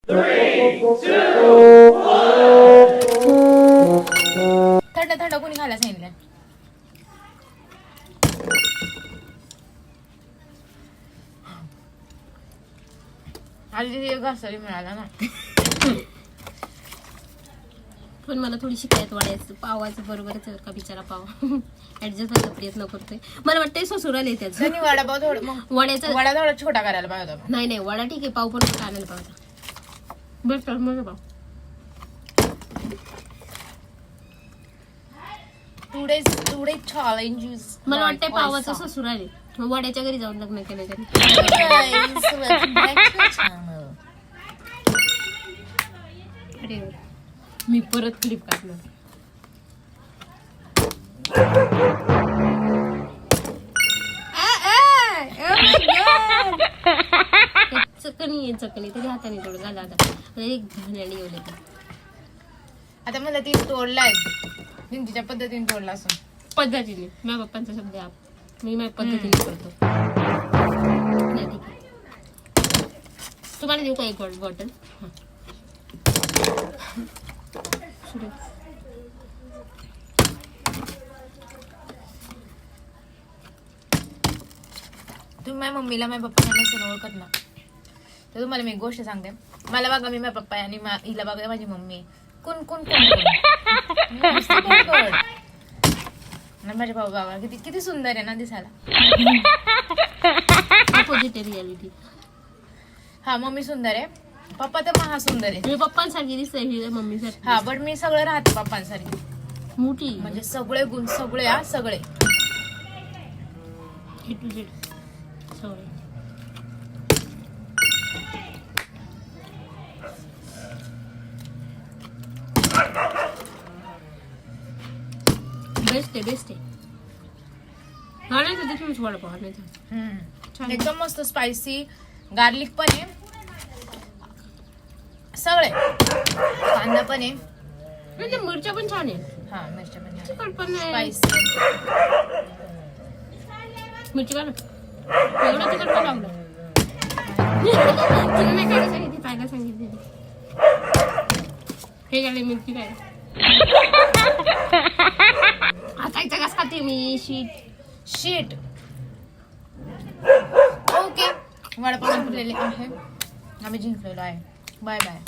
थंड थंड कोणी खायला सांगितलं? आधी घासारी मिळाला ना. पण मला थोडी शिकायत वाढायचं पावाचं बरोबरच का बिचारा पाव ऍडजस्ट व्हायचा प्रयत्न करतोय. मला वाटतंय ससुराला त्याच त्यांनी वडापाव थोडं मग वड्याचं वडा थोडा छोटा करायला पाहिजे होता. नाही नाही वडा ठीक आहे पाव पण आणायला पाहिजे. बस तर मग पाव टुडे चॅलेंजेस. मला वाटतंय पावाचं ससुराले वड्याच्या घरी जाऊन लग्न केलं त्यांनी. अरे मी परत क्लिप काढणार. चकणी चकणी तरी हाताने थोडं घाला आता एक धन्याने येऊ लागली. आता मला ती तोडलाय तिच्या पद्धतीने तोडला असं पद्धतीने माझ्या पप्पांचा शब्द आहे. मी माझ्या पद्धतीने करतो. नाही, ठीक आहे. तुम्हाला देऊ का एक बॉटल? तुम्ही माझ्या मम्मीला माझ्या पप्पाला नसेल ओळखत ना तर तुम्हाला मी एक गोष्ट सांगते. मला बघा मी माझ्या पप्पा आणि हिला बघा माझी मम्मी कोण कोण कोण माझे भाऊ बाबा किती किती सुंदर आहे ना दिसायला. रियालिटी. हा मम्मी सुंदर आहे पप्पा तर महासुंदर आहे. मी पप्पांसारखी दिसते ही मम्मीसारखी. हा बट मी सगळं राहते पप्पांसारखी मोठी म्हणजे सगळे गुण सगळे हा सगळे A to Z सगळे. बेस्ट आहे बेस्ट आहे. हा नाही तर तुम्हीच वडापाव नाही एकदम मस्त स्पायसी गार्लिक पण आहे सगळे कांदा पण आहे म्हणजे मिरच्या पण छान आहे. हा मिरच्या पण तिखट पण आहे. स्पायसी मिरची का एवढं तिखट का लागलं? तिने नाही काय सांगितली पाहायला सांगितली हे झाले मिरची काय आता इथं कस खाते मी शीट. ओके वडापाव संपलेले आहे आम्ही जिंकलेलो आहे. Bye bye.